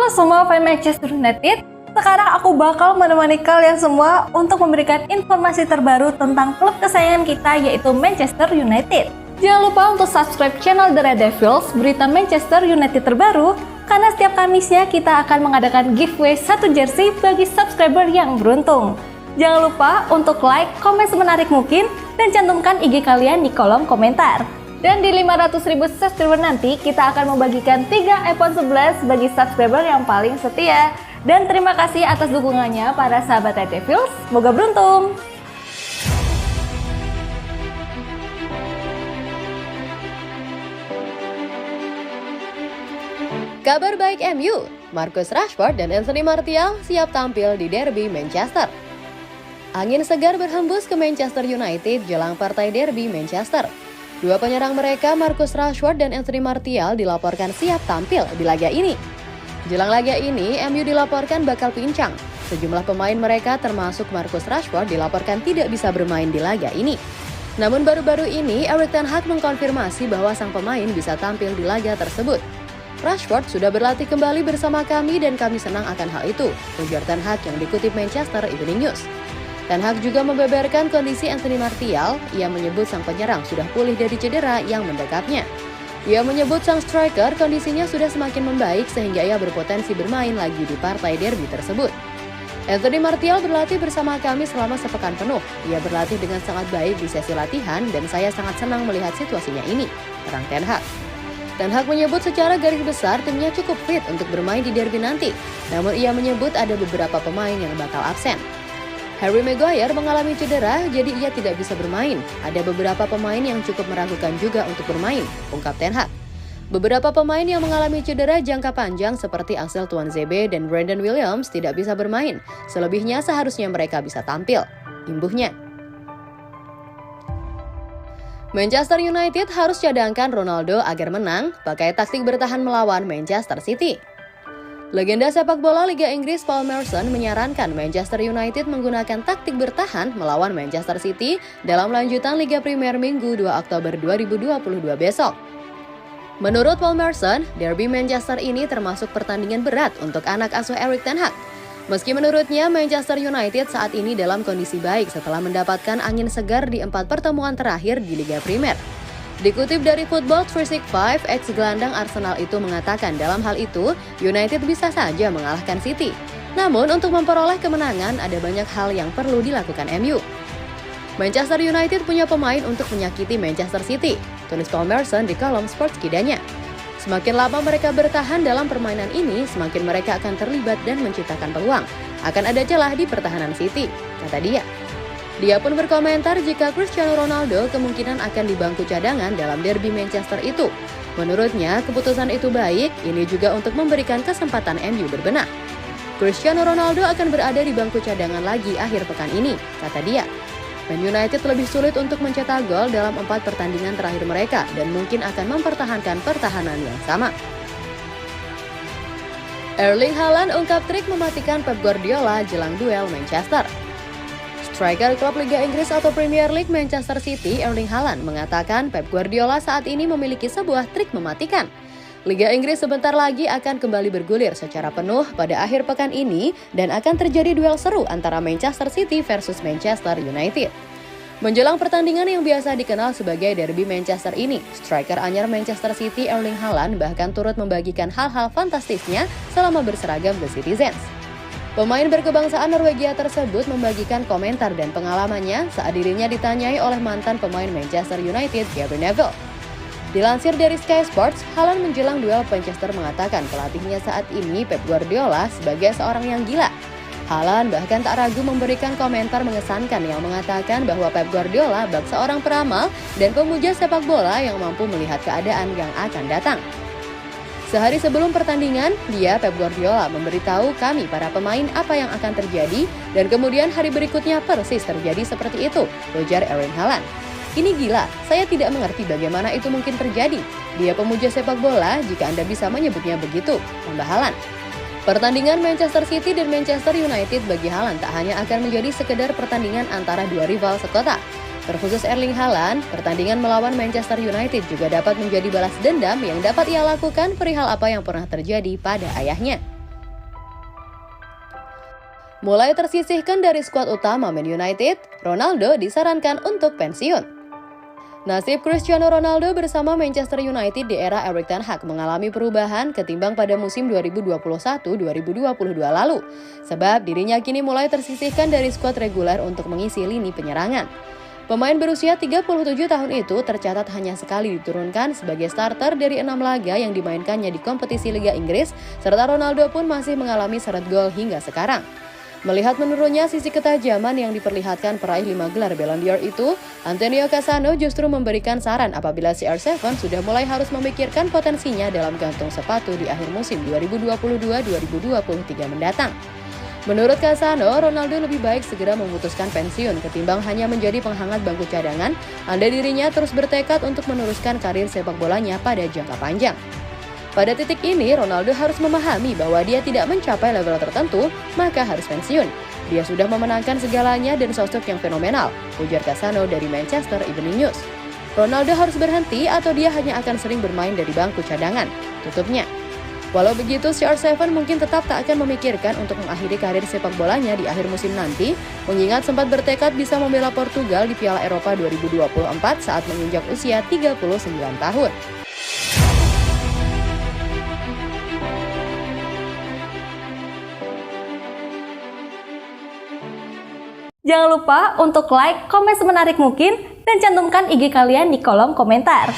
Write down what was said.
Halo semua fans Manchester United, sekarang aku bakal menemani kalian semua untuk memberikan informasi terbaru tentang klub kesayangan kita yaitu Manchester United. Jangan lupa untuk subscribe channel The Red Devils, berita Manchester United terbaru, karena setiap Kamisnya kita akan mengadakan giveaway 1 jersey bagi subscriber yang beruntung. Jangan lupa untuk like, komen semenarik mungkin, dan cantumkan IG kalian di kolom komentar. Dan di 500.000 subscriber nanti, kita akan membagikan 3 iPhone 11 bagi subscriber yang paling setia. Dan terima kasih atas dukungannya para sahabat Red Devils, semoga beruntung! Kabar baik MU, Marcus Rashford dan Anthony Martial siap tampil di derby Manchester. Angin segar berhembus ke Manchester United jelang partai derby Manchester. Dua penyerang mereka, Marcus Rashford dan Anthony Martial, dilaporkan siap tampil di laga ini. Jelang laga ini, MU dilaporkan bakal pincang. Sejumlah pemain mereka termasuk Marcus Rashford dilaporkan tidak bisa bermain di laga ini. Namun baru-baru ini, Erik ten Hag mengkonfirmasi bahwa sang pemain bisa tampil di laga tersebut. Rashford sudah berlatih kembali bersama kami dan kami senang akan hal itu, ujar ten Hag yang dikutip Manchester Evening News. Ten Hag juga membeberkan kondisi Anthony Martial. Ia menyebut sang penyerang sudah pulih dari cedera yang mendekapnya. Ia menyebut sang striker kondisinya sudah semakin membaik sehingga ia berpotensi bermain lagi di partai derby tersebut. Anthony Martial berlatih bersama kami selama sepekan penuh. Ia berlatih dengan sangat baik di sesi latihan dan saya sangat senang melihat situasinya ini, terang Ten Hag. Ten Hag menyebut secara garis besar timnya cukup fit untuk bermain di derby nanti. Namun ia menyebut ada beberapa pemain yang bakal absen. Harry Maguire mengalami cedera, jadi ia tidak bisa bermain. Ada beberapa pemain yang cukup meragukan juga untuk bermain, ungkap Ten Hag. Beberapa pemain yang mengalami cedera jangka panjang seperti Axel Tuanzebe dan Brandon Williams tidak bisa bermain. Selebihnya seharusnya mereka bisa tampil, imbuhnya. Manchester United harus cadangkan Ronaldo agar menang, pakai taktik bertahan melawan Manchester City. Legenda sepak bola Liga Inggris Paul Merson menyarankan Manchester United menggunakan taktik bertahan melawan Manchester City dalam lanjutan Liga Premier Minggu 2 Oktober 2022 besok. Menurut Paul Merson, derby Manchester ini termasuk pertandingan berat untuk anak asuh Erik ten Hag. Meski menurutnya Manchester United saat ini dalam kondisi baik setelah mendapatkan angin segar di 4 pertemuan terakhir di Liga Premier. Dikutip dari Football 365, ex-gelandang Arsenal itu mengatakan dalam hal itu, United bisa saja mengalahkan City. Namun untuk memperoleh kemenangan ada banyak hal yang perlu dilakukan MU. Manchester United punya pemain untuk menyakiti Manchester City, tulis Paul Merson di kolom Sportskidanya. Semakin lama mereka bertahan dalam permainan ini, semakin mereka akan terlibat dan menciptakan peluang. Akan ada celah di pertahanan City, kata dia. Dia pun berkomentar jika Cristiano Ronaldo kemungkinan akan di bangku cadangan dalam derby Manchester itu. Menurutnya, keputusan itu baik, ini juga untuk memberikan kesempatan MU berbenah. Cristiano Ronaldo akan berada di bangku cadangan lagi akhir pekan ini, kata dia. Man United lebih sulit untuk mencetak gol dalam 4 pertandingan terakhir mereka dan mungkin akan mempertahankan pertahanan yang sama. Erling Haaland ungkap trik mematikan Pep Guardiola jelang duel Manchester. Striker klub Liga Inggris atau Premier League Manchester City, Erling Haaland, mengatakan Pep Guardiola saat ini memiliki sebuah trik mematikan. Liga Inggris sebentar lagi akan kembali bergulir secara penuh pada akhir pekan ini dan akan terjadi duel seru antara Manchester City versus Manchester United. Menjelang pertandingan yang biasa dikenal sebagai derby Manchester ini, striker anyar Manchester City Erling Haaland bahkan turut membagikan hal-hal fantastisnya selama berseragam The Citizens. Pemain berkebangsaan Norwegia tersebut membagikan komentar dan pengalamannya saat dirinya ditanyai oleh mantan pemain Manchester United, Gary Neville. Dilansir dari Sky Sports, Haaland menjelang duel Manchester mengatakan pelatihnya saat ini, Pep Guardiola, sebagai seorang yang gila. Haaland bahkan tak ragu memberikan komentar mengesankan yang mengatakan bahwa Pep Guardiola bak seorang peramal dan pemuja sepak bola yang mampu melihat keadaan yang akan datang. Sehari sebelum pertandingan, Pep Guardiola memberitahu kami para pemain apa yang akan terjadi dan kemudian hari berikutnya persis terjadi seperti itu, ujar Erling Haaland. Ini gila, saya tidak mengerti bagaimana itu mungkin terjadi. Dia pemuja sepak bola jika Anda bisa menyebutnya begitu, tambah Haaland. Pertandingan Manchester City dan Manchester United bagi Haaland tak hanya akan menjadi sekedar pertandingan antara dua rival sekota. Terkhusus Erling Haaland, pertandingan melawan Manchester United juga dapat menjadi balas dendam yang dapat ia lakukan perihal apa yang pernah terjadi pada ayahnya. Mulai tersisihkan dari skuad utama Man United, Ronaldo disarankan untuk pensiun. Nasib Cristiano Ronaldo bersama Manchester United di era Erik ten Hag mengalami perubahan ketimbang pada musim 2021-2022 lalu, sebab dirinya kini mulai tersisihkan dari skuad reguler untuk mengisi lini penyerangan. Pemain berusia 37 tahun itu tercatat hanya sekali diturunkan sebagai starter dari 6 laga yang dimainkannya di kompetisi Liga Inggris, serta Ronaldo pun masih mengalami seret gol hingga sekarang. Melihat menurunnya sisi ketajaman yang diperlihatkan peraih 5 gelar Ballon d'Or itu, Antonio Cassano justru memberikan saran apabila CR7 sudah mulai harus memikirkan potensinya dalam gantung sepatu di akhir musim 2022-2023 mendatang. Menurut Cassano, Ronaldo lebih baik segera memutuskan pensiun ketimbang hanya menjadi penghangat bangku cadangan, andai dirinya terus bertekad untuk meneruskan karir sepak bolanya pada jangka panjang. Pada titik ini, Ronaldo harus memahami bahwa dia tidak mencapai level tertentu, maka harus pensiun. Dia sudah memenangkan segalanya dan sosok yang fenomenal, ujar Cassano dari Manchester Evening News. Ronaldo harus berhenti atau dia hanya akan sering bermain dari bangku cadangan, tutupnya. Walau begitu, CR7 mungkin tetap tak akan memikirkan untuk mengakhiri karir sepak bolanya di akhir musim nanti, mengingat sempat bertekad bisa membela Portugal di Piala Eropa 2024 saat menginjak usia 39 tahun. Jangan lupa untuk like, komen semenarik mungkin, dan cantumkan IG kalian di kolom komentar.